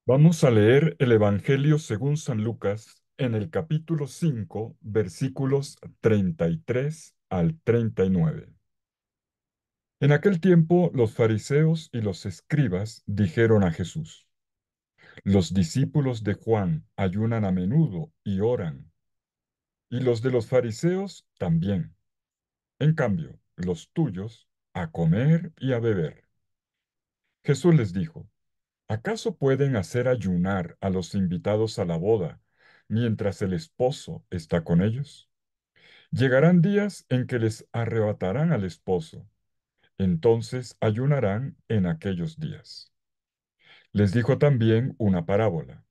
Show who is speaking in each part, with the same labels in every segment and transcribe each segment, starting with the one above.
Speaker 1: Vamos a leer el Evangelio según San Lucas en el capítulo 5, versículos 33 al 39. En aquel tiempo los fariseos y los escribas dijeron a Jesús: Los discípulos de Juan ayunan a menudo y oran, y los de los fariseos también. En cambio, los tuyos a comer y a beber. Jesús les dijo: ¿Acaso pueden hacer ayunar a los invitados a la boda mientras el esposo está con ellos? Llegarán días en que les arrebatarán al esposo. Entonces ayunarán en aquellos días. Les dijo también una parábola.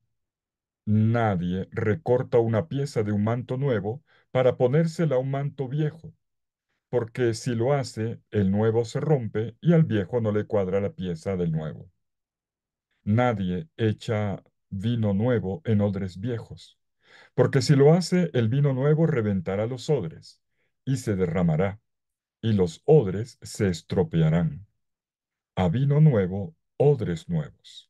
Speaker 1: Nadie recorta una pieza de un manto nuevo para ponérsela a un manto viejo, porque si lo hace, el nuevo se rompe y al viejo no le cuadra la pieza del nuevo. Nadie echa vino nuevo en odres viejos, porque si lo hace, el vino nuevo reventará los odres, y se derramará, y los odres se estropearán. A vino nuevo, odres nuevos.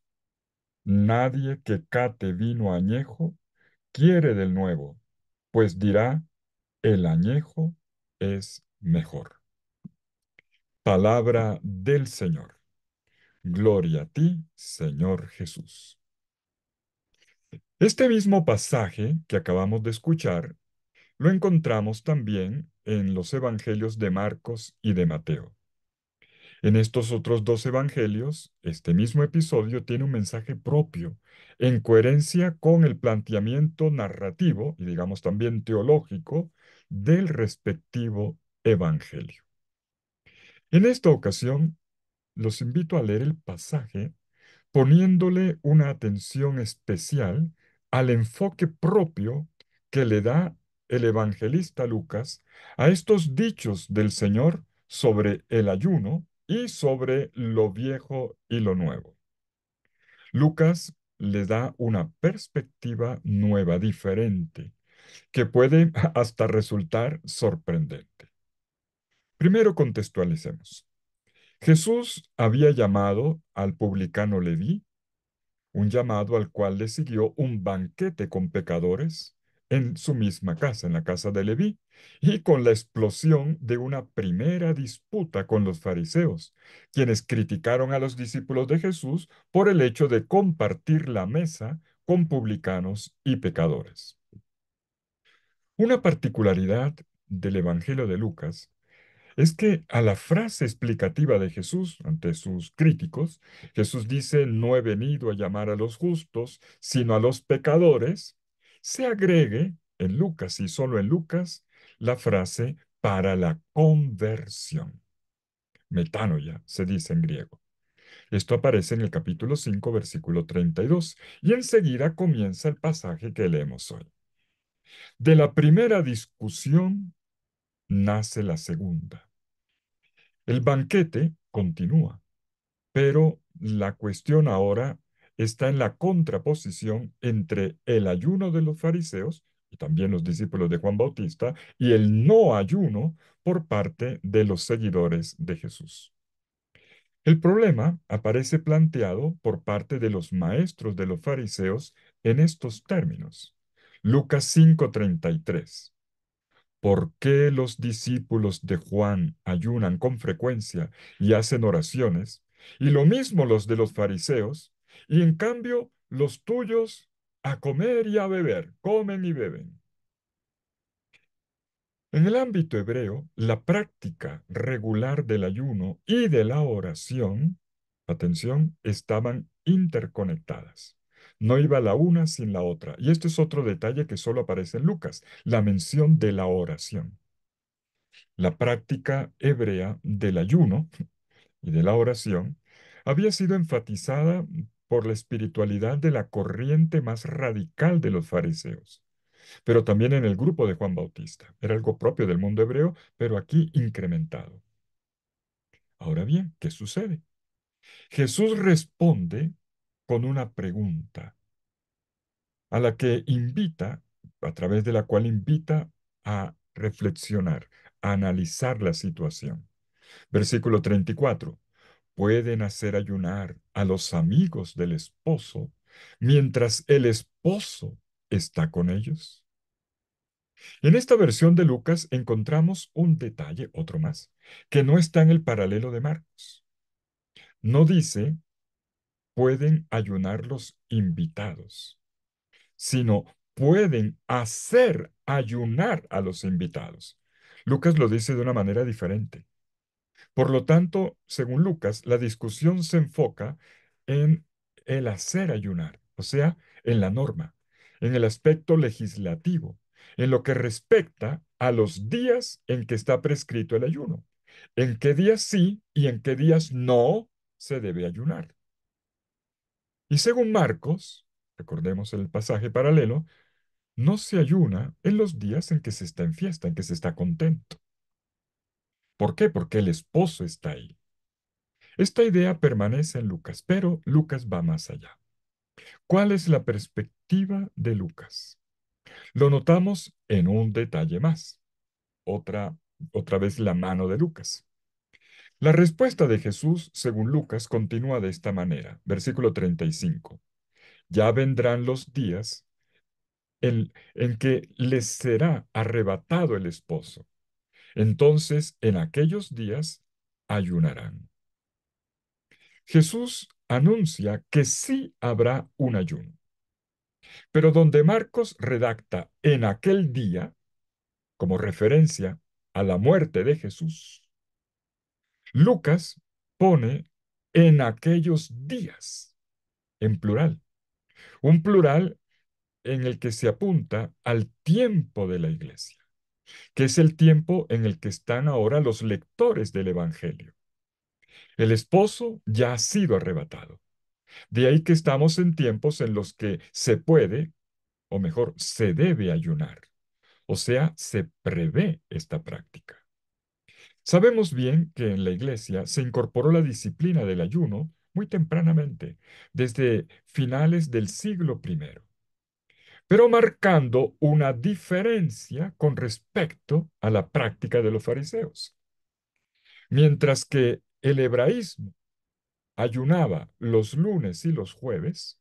Speaker 1: Nadie que cate vino añejo quiere del nuevo, pues dirá, el añejo es mejor. Palabra del Señor. Gloria a ti, Señor Jesús. Este mismo pasaje que acabamos de escuchar lo encontramos también en los evangelios de Marcos y de Mateo. En estos otros dos evangelios, este mismo episodio tiene un mensaje propio, en coherencia con el planteamiento narrativo y digamos también teológico del respectivo evangelio. En esta ocasión, los invito a leer el pasaje poniéndole una atención especial al enfoque propio que le da el evangelista Lucas a estos dichos del Señor sobre el ayuno y sobre lo viejo y lo nuevo. Lucas le da una perspectiva nueva, diferente, que puede hasta resultar sorprendente. Primero contextualicemos. Jesús había llamado al publicano Leví, un llamado al cual le siguió un banquete con pecadores en su misma casa, en la casa de Leví, y con la explosión de una primera disputa con los fariseos, quienes criticaron a los discípulos de Jesús por el hecho de compartir la mesa con publicanos y pecadores. Una particularidad del Evangelio de Lucas es que a la frase explicativa de Jesús ante sus críticos, Jesús dice, no he venido a llamar a los justos, sino a los pecadores, se agregue en Lucas y solo en Lucas la frase para la conversión. Metanoia se dice en griego. Esto aparece en el capítulo 5, versículo 32, y enseguida comienza el pasaje que leemos hoy. De la primera discusión nace la segunda. El banquete continúa, pero la cuestión ahora está en la contraposición entre el ayuno de los fariseos y también los discípulos de Juan Bautista y el no ayuno por parte de los seguidores de Jesús. El problema aparece planteado por parte de los maestros de los fariseos en estos términos. Lucas 5:33. ¿Por qué los discípulos de Juan ayunan con frecuencia y hacen oraciones, y lo mismo los de los fariseos, y en cambio los tuyos a comer y a beber, comen y beben? En el ámbito hebreo, la práctica regular del ayuno y de la oración, atención, estaban interconectadas. No iba la una sin la otra. Y este es otro detalle que solo aparece en Lucas, la mención de la oración. La práctica hebrea del ayuno y de la oración había sido enfatizada por la espiritualidad de la corriente más radical de los fariseos, pero también en el grupo de Juan Bautista. Era algo propio del mundo hebreo, pero aquí incrementado. Ahora bien, ¿qué sucede? Jesús responde con una pregunta a la que invita, a través de la cual invita a reflexionar, a analizar la situación. Versículo 34. ¿Pueden hacer ayunar a los amigos del esposo mientras el esposo está con ellos. En esta versión de Lucas encontramos un detalle, otro más, que no está en el paralelo de Marcos. No dice pueden ayunar los invitados, sino pueden hacer ayunar a los invitados. Lucas lo dice de una manera diferente. Por lo tanto, según Lucas, la discusión se enfoca en el hacer ayunar, o sea, en la norma, en el aspecto legislativo, en lo que respecta a los días en que está prescrito el ayuno, en qué días sí y en qué días no se debe ayunar. Y según Marcos, recordemos el pasaje paralelo, no se ayuna en los días en que se está en fiesta, en que se está contento. ¿Por qué? Porque el esposo está ahí. Esta idea permanece en Lucas, pero Lucas va más allá. ¿Cuál es la perspectiva de Lucas? Lo notamos en un detalle más. Otra, otra vez la mano de Lucas. La respuesta de Jesús, según Lucas, continúa de esta manera. Versículo 35. Ya vendrán los días en que les será arrebatado el esposo. Entonces, en aquellos días, ayunarán. Jesús anuncia que sí habrá un ayuno, pero donde Marcos redacta en aquel día, como referencia a la muerte de Jesús, Lucas pone en aquellos días, en plural, un plural en el que se apunta al tiempo de la iglesia, que es el tiempo en el que están ahora los lectores del Evangelio. El esposo ya ha sido arrebatado. De ahí que estamos en tiempos en los que se puede, o mejor, se debe ayunar. O sea, se prevé esta práctica. Sabemos bien que en la iglesia se incorporó la disciplina del ayuno muy tempranamente, desde finales del siglo primero, pero marcando una diferencia con respecto a la práctica de los fariseos. Mientras que el hebraísmo ayunaba los lunes y los jueves,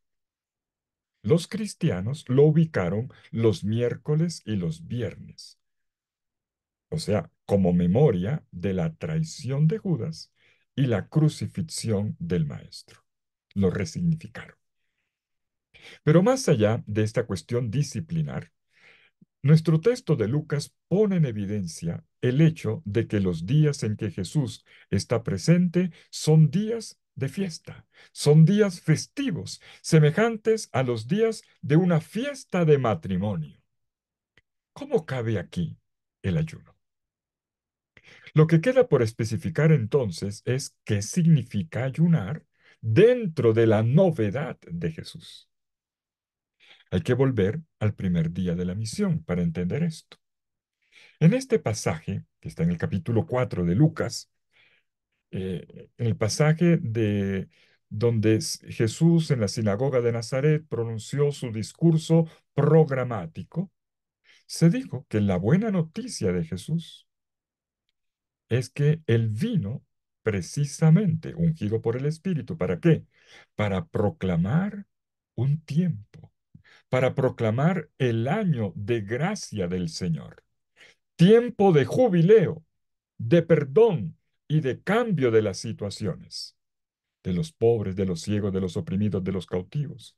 Speaker 1: los cristianos lo ubicaron los miércoles y los viernes, o sea, como memoria de la traición de Judas y la crucifixión del Maestro. Lo resignificaron. Pero más allá de esta cuestión disciplinar, nuestro texto de Lucas pone en evidencia el hecho de que los días en que Jesús está presente son días de fiesta, son días festivos, semejantes a los días de una fiesta de matrimonio. ¿Cómo cabe aquí el ayuno? Lo que queda por especificar entonces es qué significa ayunar dentro de la novedad de Jesús. Hay que volver al primer día de la misión para entender esto. En este pasaje, que está en el capítulo 4 de Lucas, en el pasaje de donde Jesús en la sinagoga de Nazaret pronunció su discurso programático, se dijo que la buena noticia de Jesús es que él vino precisamente ungido por el Espíritu. ¿Para qué? Para proclamar un tiempo, para proclamar el año de gracia del Señor, tiempo de jubileo, de perdón y de cambio de las situaciones, de los pobres, de los ciegos, de los oprimidos, de los cautivos.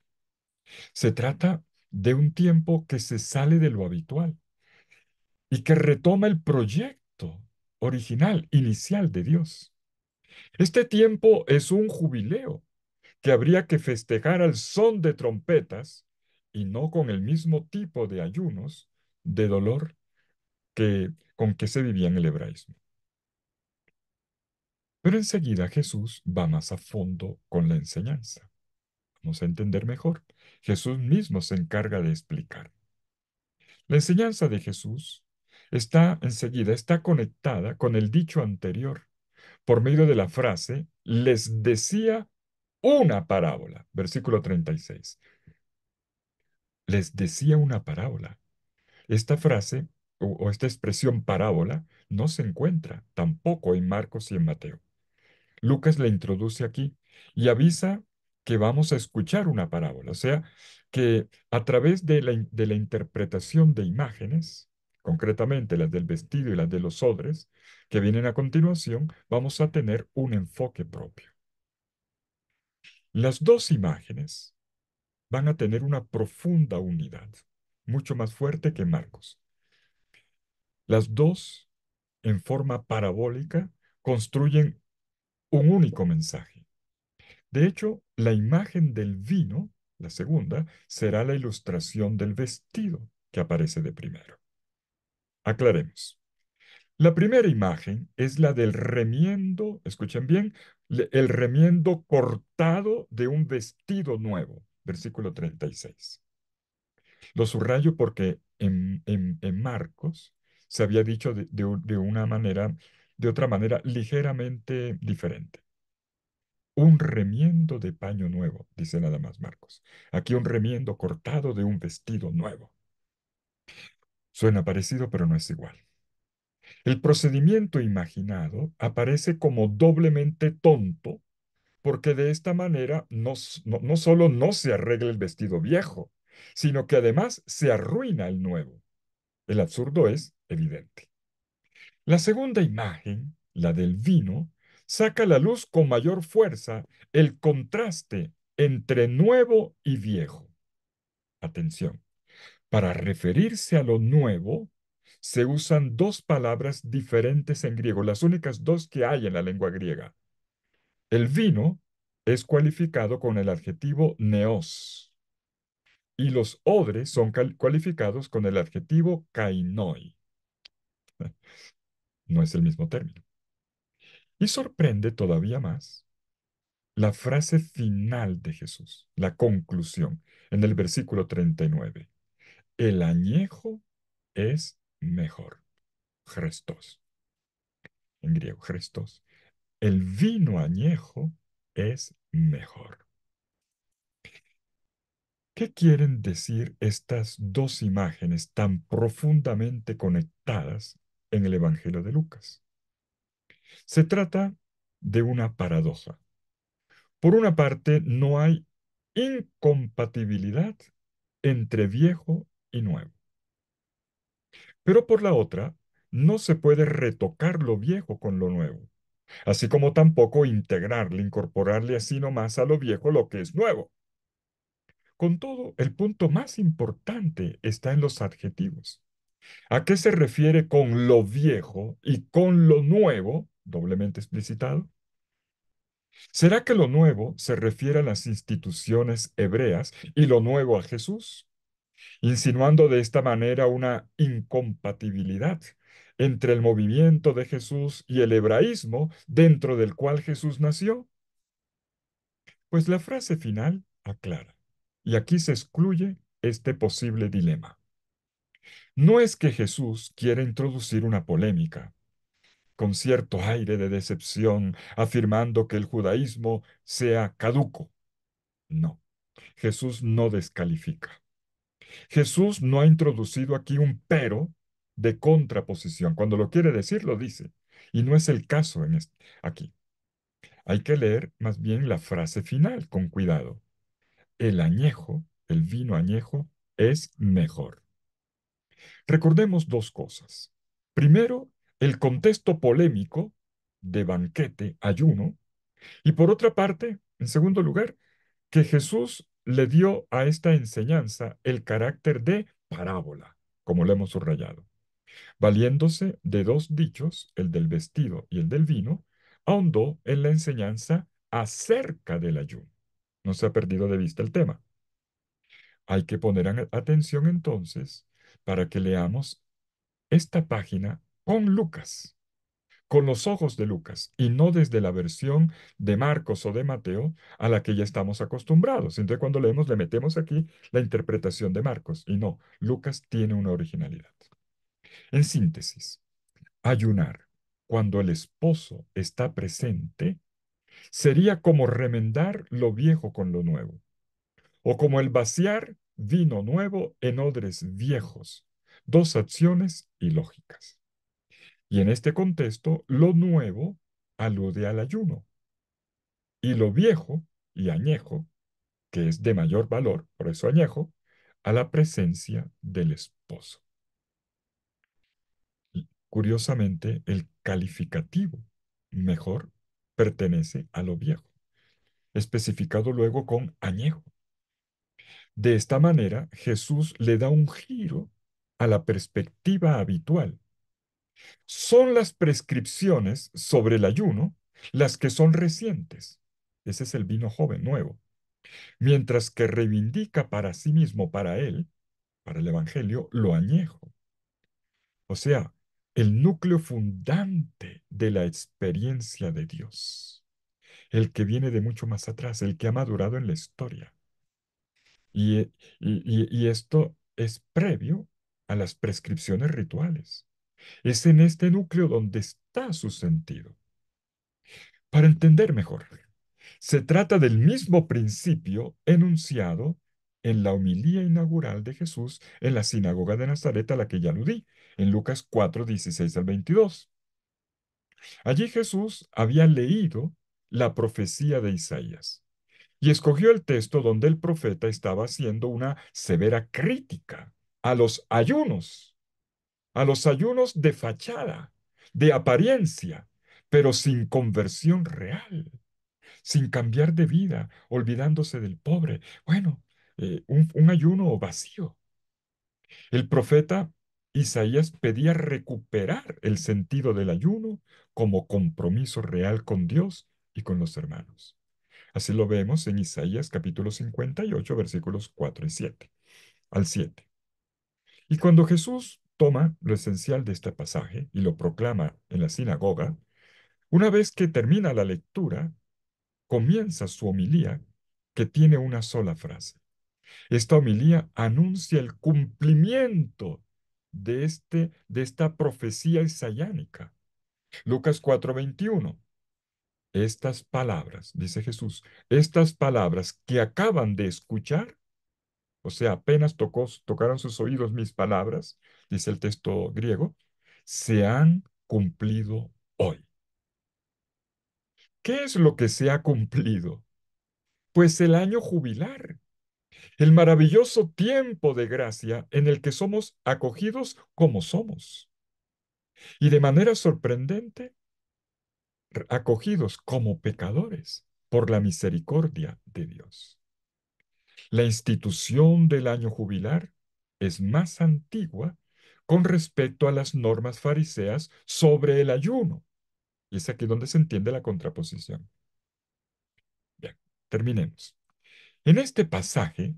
Speaker 1: Se trata de un tiempo que se sale de lo habitual y que retoma el proyecto original, inicial de Dios. Este tiempo es un jubileo que habría que festejar al son de trompetas y no con el mismo tipo de ayunos de dolor con que se vivía en el hebraísmo. Pero enseguida Jesús va más a fondo con la enseñanza. Vamos a entender mejor. Jesús mismo se encarga de explicar. La enseñanza de Jesús está conectada con el dicho anterior por medio de la frase, les decía una parábola. Versículo 36. Les decía una parábola. Esta frase o esta expresión parábola no se encuentra tampoco en Marcos y en Mateo. Lucas la introduce aquí y avisa que vamos a escuchar una parábola, o sea, que a través de la interpretación de imágenes, concretamente las del vestido y las de los odres, que vienen a continuación, vamos a tener un enfoque propio. Las dos imágenes van a tener una profunda unidad, mucho más fuerte que Marcos. Las dos, en forma parabólica, construyen un único mensaje. De hecho, la imagen del vino, la segunda, será la ilustración del vestido que aparece de primero. Aclaremos. La primera imagen es la del remiendo, escuchen bien, el remiendo cortado de un vestido nuevo, versículo 36. Lo subrayo porque en Marcos se había dicho de una manera, de otra manera ligeramente diferente. Un remiendo de paño nuevo, dice nada más Marcos. Aquí un remiendo cortado de un vestido nuevo. Suena parecido, pero no es igual. El procedimiento imaginado aparece como doblemente tonto, porque de esta manera no solo no se arregla el vestido viejo, sino que además se arruina el nuevo. El absurdo es evidente. La segunda imagen, la del vino, saca a la luz con mayor fuerza el contraste entre nuevo y viejo. Atención, para referirse a lo nuevo se usan dos palabras diferentes en griego, las únicas dos que hay en la lengua griega. El vino es cualificado con el adjetivo neos y los odres son cualificados con el adjetivo kainoi. No es el mismo término. Y sorprende todavía más la frase final de Jesús, la conclusión, en el versículo 39. El añejo es mejor. Christos, en griego, Christos. El vino añejo es mejor. ¿Qué quieren decir estas dos imágenes tan profundamente conectadas en el Evangelio de Lucas? Se trata de una paradoja. Por una parte, no hay incompatibilidad entre viejo y nuevo. Pero por la otra, no se puede retocar lo viejo con lo nuevo, así como tampoco integrarle, incorporarle así nomás a lo viejo lo que es nuevo. Con todo, el punto más importante está en los adjetivos. ¿A qué se refiere con lo viejo y con lo nuevo, doblemente explicitado? ¿Será que lo nuevo se refiere a las instituciones hebreas y lo nuevo a Jesús, insinuando de esta manera una incompatibilidad entre el movimiento de Jesús y el hebraísmo dentro del cual Jesús nació? Pues la frase final aclara, y aquí se excluye este posible dilema. No es que Jesús quiera introducir una polémica, con cierto aire de decepción, afirmando que el judaísmo sea caduco. No, Jesús no descalifica. Jesús no ha introducido aquí un pero de contraposición. Cuando lo quiere decir, lo dice. Y no es el caso aquí. Hay que leer más bien la frase final con cuidado. El añejo, el vino añejo, es mejor. Recordemos dos cosas. Primero, el contexto polémico de banquete, ayuno, y por otra parte, en segundo lugar, que Jesús le dio a esta enseñanza el carácter de parábola, como lo hemos subrayado. Valiéndose de dos dichos, el del vestido y el del vino, ahondó en la enseñanza acerca del ayuno. No se ha perdido de vista el tema. Hay que poner atención entonces para que leamos esta página con Lucas, con los ojos de Lucas, y no desde la versión de Marcos o de Mateo a la que ya estamos acostumbrados. Entonces, cuando leemos, le metemos aquí la interpretación de Marcos, y no, Lucas tiene una originalidad. En síntesis, ayunar cuando el esposo está presente sería como remendar lo viejo con lo nuevo, o como el vaciar vino nuevo en odres viejos, dos acciones ilógicas. Y en este contexto, lo nuevo alude al ayuno, y lo viejo y añejo que es de mayor valor, por eso añejo, a la presencia del esposo. Y, curiosamente, el calificativo mejor pertenece a lo viejo, especificado luego con añejo. De esta manera, Jesús le da un giro a la perspectiva habitual. Son las prescripciones sobre el ayuno las que son recientes. Ese es el vino joven, nuevo. Mientras que reivindica para sí mismo, para él, para el Evangelio, lo añejo. O sea, el núcleo fundante de la experiencia de Dios. El que viene de mucho más atrás, el que ha madurado en la historia. Y esto es previo a las prescripciones rituales. Es en este núcleo donde está su sentido. Para entender mejor, se trata del mismo principio enunciado en la homilía inaugural de Jesús en la sinagoga de Nazaret a la que ya aludí, en Lucas 4, 16 al 22. Allí Jesús había leído la profecía de Isaías y escogió el texto donde el profeta estaba haciendo una severa crítica a a los ayunos de fachada, de apariencia, pero sin conversión real, sin cambiar de vida, olvidándose del pobre. Bueno, un ayuno vacío. El profeta Isaías pedía recuperar el sentido del ayuno como compromiso real con Dios y con los hermanos. Así lo vemos en Isaías capítulo 58, versículos 4 y 7, al 7. Y cuando Jesús toma lo esencial de este pasaje y lo proclama en la sinagoga, una vez que termina la lectura, comienza su homilía que tiene una sola frase. Esta homilía anuncia el cumplimiento de esta profecía isayánica. Lucas 4:21. Estas palabras, dice Jesús, estas palabras que acaban de escuchar, o sea, apenas tocaron sus oídos mis palabras, dice el texto griego, se han cumplido hoy. ¿Qué es lo que se ha cumplido? Pues el año jubilar, el maravilloso tiempo de gracia en el que somos acogidos como somos y de manera sorprendente acogidos como pecadores por la misericordia de Dios. La institución del año jubilar es más antigua con respecto a las normas fariseas sobre el ayuno. Y es aquí donde se entiende la contraposición. Bien, terminemos. En este pasaje,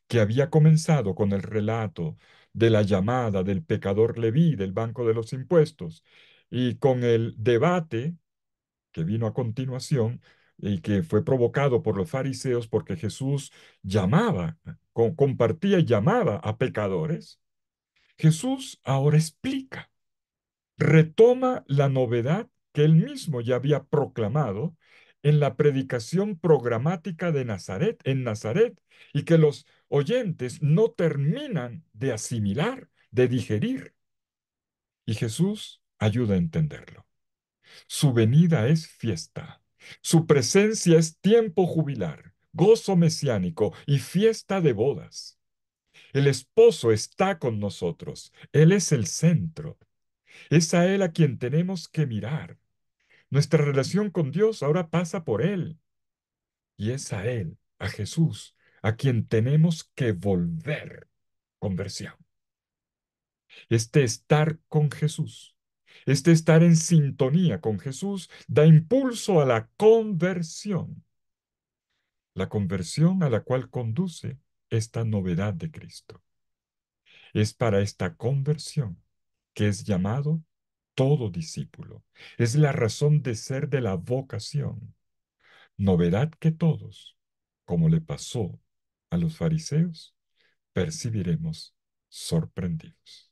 Speaker 1: que había comenzado con el relato de la llamada del pecador Leví del banco de los impuestos y con el debate que vino a continuación y que fue provocado por los fariseos porque Jesús llamaba, compartía y llamaba a pecadores, Jesús ahora explica, retoma la novedad que él mismo ya había proclamado en la predicación programática de Nazaret, en Nazaret, y que los oyentes no terminan de asimilar, de digerir. Y Jesús ayuda a entenderlo. Su venida es fiesta. Su presencia es tiempo jubilar, gozo mesiánico y fiesta de bodas. El esposo está con nosotros. Él es el centro. Es a Él a quien tenemos que mirar. Nuestra relación con Dios ahora pasa por Él. Y es a Él, a Jesús, a quien tenemos que volver. Conversión. Este estar con Jesús, este estar en sintonía con Jesús da impulso a la conversión a la cual conduce esta novedad de Cristo. Es para esta conversión que es llamado todo discípulo. Es la razón de ser de la vocación. Novedad que todos, como le pasó a los fariseos, percibiremos sorprendidos.